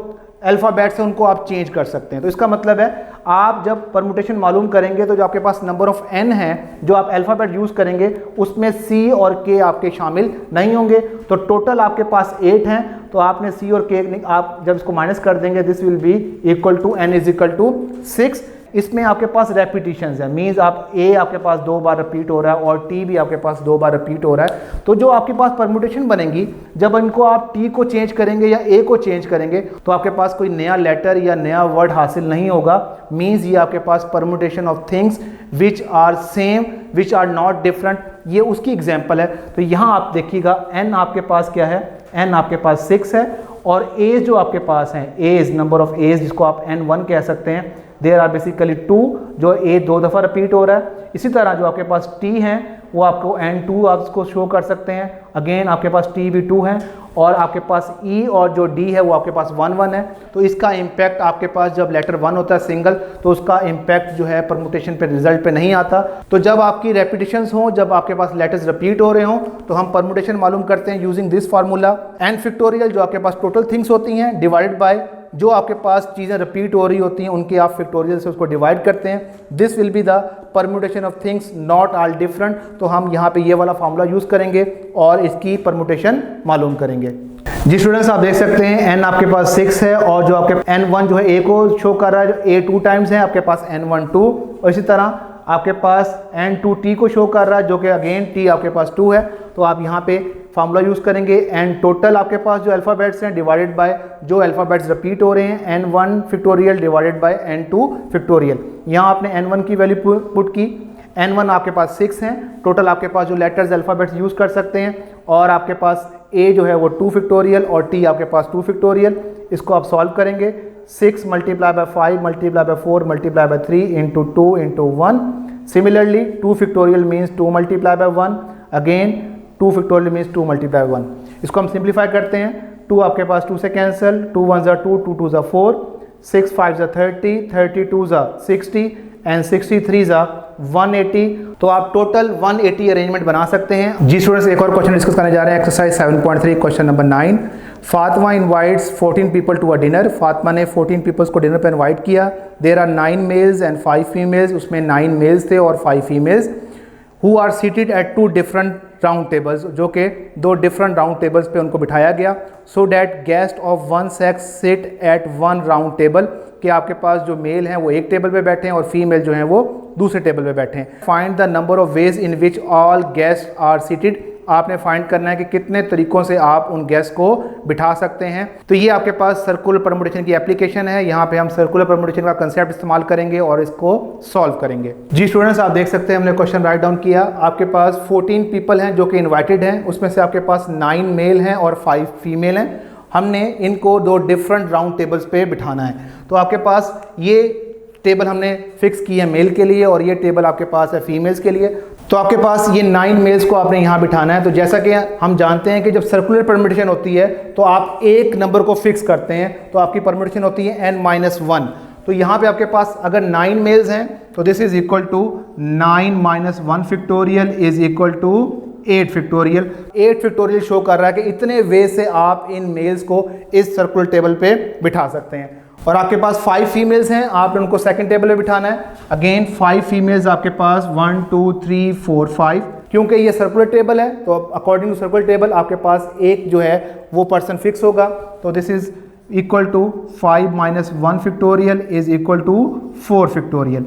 अल्फ़ाबेट्स हैं उनको आप चेंज कर सकते हैं। तो इसका मतलब है आप जब परमुटेशन मालूम करेंगे तो जो आपके पास नंबर ऑफ n है जो आप अल्फ़ाबेट यूज़ करेंगे उसमें C और K आपके शामिल नहीं होंगे। तो टोटल आपके पास 8 हैं, तो आपने C और K आप जब इसको माइनस कर देंगे this will be equal to n is equal to 6। इसमें आपके पास रेपिटेशंस है, मीन्स आप A आपके पास 2 बार रिपीट हो रहा है और T भी आपके पास 2 बार रिपीट हो रहा है। तो जो आपके पास परमुटेशन बनेंगी जब इनको आप T को चेंज करेंगे या A को चेंज करेंगे तो आपके पास कोई नया लेटर या नया वर्ड हासिल नहीं होगा। मीन्स ये आपके पास permutation of things which are same which are not different, ये उसकी एग्जाम्पल है। तो यहाँ आप देखिएगा n आपके पास क्या है, n आपके पास 6 है और एज जो आपके पास है एज नंबर ऑफ एज जिसको आप n1 कह सकते हैं, देयर आर बेसिकली 2 जो ए 2 दफ़ा रिपीट हो रहा है। इसी तरह जो आपके पास टी हैं वो आपको n2 आप इसको शो कर सकते हैं, अगेन आपके पास टी भी 2 है और आपके पास ई और जो डी है वो आपके पास 1 1 है। तो इसका इम्पैक्ट आपके पास जब लेटर 1 होता है सिंगल तो उसका इम्पैक्ट जो है परमुटेशन पे रिजल्ट पे नहीं आता। तो जब आपकी रेपिटेशंस हों, जब आपके पास लेटर्स रिपीट हो रहे हों तो हम परमुटेशन मालूम करते हैं using this formula n factorial जो आपके पास टोटल थिंग्स होती हैं डिवाइडेड बाय जो आपके पास चीज़ें रिपीट हो रही होती हैं उनके आप फैक्टोरियल से उसको डिवाइड करते हैं। This will be the permutation of things not all different. तो हम यहाँ पे ये वाला फार्मूला यूज़ करेंगे और इसकी परमुटेशन मालूम करेंगे। जी स्टूडेंट्स, आप देख सकते हैं n आपके पास 6 है और जो आपके n1 जो है a को शो कर रहा है जो a 2 टाइम्स है आपके पास n1 2, और इसी तरह आपके पास N2T को शो कर रहा है, जो कि अगेन T आपके पास 2 है, तो आप यहाँ पे फार्मूला यूज़ करेंगे एंड टोटल आपके पास जो अल्फ़ाबेट्स हैं डिवाइडेड बाय जो अल्फ़ाबेट्स रिपीट हो रहे हैं N1 factorial divided bye N2 factorial. यहाँ आपने N1 की वैल्यू पुट की, N1 आपके पास 6 हैं, टोटल आपके पास जो लेटर्स अल्फ़ाबेट्स यूज़ कर सकते हैं, और आपके पास A जो है वो 2 फैक्टोरियल और T आपके पास 2 फैक्टोरियल। इसको आप सॉल्व करेंगे, 6 multiply by 5 multiply by 4 multiply by 3 into 2 into 1। Similarly 2 factorial means 2 multiply by 1, again 2 factorial means 2 multiply 1। इसको हम सिंप्लीफाई करते हैं, 2 आपके पास 2 से कैंसिल, 2 1 ज़ा 2, 2 2 ज़ा 4, 6 5 ज़ा 30, 32 ज़ा 60 एंड 63 ज़ा 180। तो आप टोटल 180 अरेंजमेंट बना सकते हैं। जी स्टूडेंट्स, एक और क्वेश्चन डिस्कस करने जा रहे हैं, exercise 7.3 question number 9। Fatima invites 14 people to a dinner. Fatima ने 14 पीपल्स को डिनर पर इनवाइट किया। There are 9 males and 5 females. उसमें 9 मेल्स थे और 5 females who are seated at 2 different round tables, जो कि 2 डिफरेंट राउंड टेबल्स पे उनको बिठाया गया। So that guest of one sex sit at 1 round table, कि आपके पास जो मेल हैं वो एक टेबल पे बैठे हैं और फीमेल जो हैं वो दूसरे टेबल पे बैठे हैं। Find the number of ways in which all guest are seated. आपने फाइंड करना है कि कितने तरीकों से आप उन गेस्ट को बिठा सकते हैं। तो ये आपके पास सर्कुलर परमुटेशन की एप्लीकेशन है। यहाँ पे हम सर्कुलर परमुटेशन का कंसेप्ट इस्तेमाल करेंगे और इसको सॉल्व करेंगे। जी स्टूडेंट्स, आप देख सकते हैं हमने क्वेश्चन राइट डाउन किया। आपके पास 14 पीपल हैं जो कि इन्वाइटेड हैं, उसमें से आपके पास 9 मेल हैं और 5 फीमेल हैं। हमने इनको 2 डिफरेंट राउंड टेबल्स पे बिठाना है। तो आपके पास ये टेबल हमने फिक्स की है मेल के लिए और ये टेबल आपके पास है फीमेल्स के लिए। तो आपके पास ये 9 मेल्स को आपने यहाँ बिठाना है। तो जैसा कि हम जानते हैं कि जब सर्कुलर परम्यूटेशन होती है तो आप एक नंबर को फिक्स करते हैं, तो आपकी परम्यूटेशन होती है n-1। तो यहाँ पे आपके पास अगर 9 मेल्स हैं तो this is equal to 9 - 1 factorial is equal to 8 factorial. 8 factorial show कर रहा है कि इतने वे से आप इन मेल्स को इस सर्कुलर टेबल पे बिठा सकते हैं। और आपके पास 5 फीमेल्स हैं, आपने उनको सेकंड टेबल पे बिठाना है। अगेन 5 फीमेल्स आपके पास 1 2 3 4 5। क्योंकि ये सर्कुलर टेबल है तो अकॉर्डिंग टू सर्कुलर टेबल आपके पास एक जो है वो पर्सन फिक्स होगा। तो this is equal to 5 - 1 factorial is equal to 4 factorial.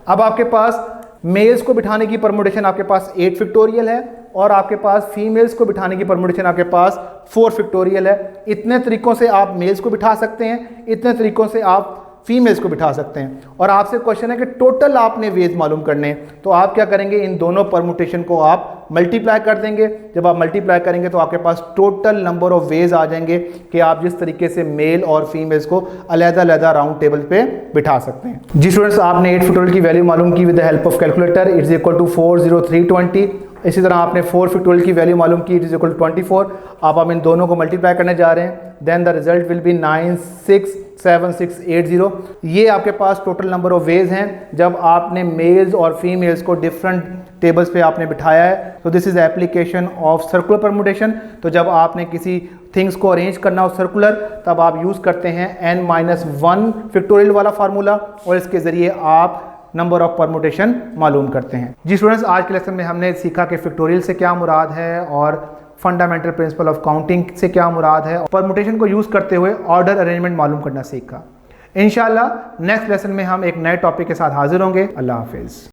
अब आपके पास मेल्स को बिठाने की परमुटेशन आपके पास 8 फैक्टोरियल है और आपके पास फीमेल्स को बिठाने की परमुटेशन आपके पास 4 फैक्टोरियल है। इतने तरीकों से आप मेल्स को बिठा सकते हैं, इतने तरीकों से आप फीमेल्स को बिठा सकते हैं। और आपसे क्वेश्चन है कि टोटल आपने वेज मालूम करने हैं, तो आप क्या करेंगे, इन दोनों परमुटेशन को आप मल्टीप्लाई कर देंगे। जब आप मल्टीप्लाई करेंगे तो आपके पास टोटल नंबर ऑफ वेज आ जाएंगे कि आप जिस तरीके से मेल और फीमेल्स को अलग-अलग राउंड टेबल पे बिठा सकते हैं। जी स्टूडेंट्स, आपने 8 फैक्टोरियल की वैल्यू मालूम की with the help of calculator. It's equal to 40320। इसी तरह आपने 4 फैक्टोरियल की वैल्यू मालूम की, इट इज इक्वल टू 24। आप इन दोनों को मल्टीप्लाई करने जा रहे हैं, then the result will be 967680। ये आपके पास टोटल नंबर ऑफ वेज हैं जब आपने मेल्स और फीमेल्स को डिफरेंट टेबल्स पे आपने बिठाया है। तो this is application of circular permutation. तो जब आपने किसी थिंग्स को अरेंज करना हो सर्कुलर, तब आप यूज़ करते हैं n-1 फैक्टोरियल वाला फार्मूला और इसके ज़रिए आप नंबर ऑफ परमुटेशन मालूम करते हैं। जी स्टूडेंट्स, आज के लेसन में हमने सीखा कि फैक्टोरियल से क्या मुराद है और फंडामेंटल प्रिंसिपल ऑफ काउंटिंग से क्या मुराद है। परमुटेशन को यूज़ करते हुए ऑर्डर अरेंजमेंट मालूम करना सीखा। इंशाल्लाह नेक्स्ट लेसन में हम एक नए टॉपिक के साथ हाजिर होंगे। अल्लाह हाफिज़।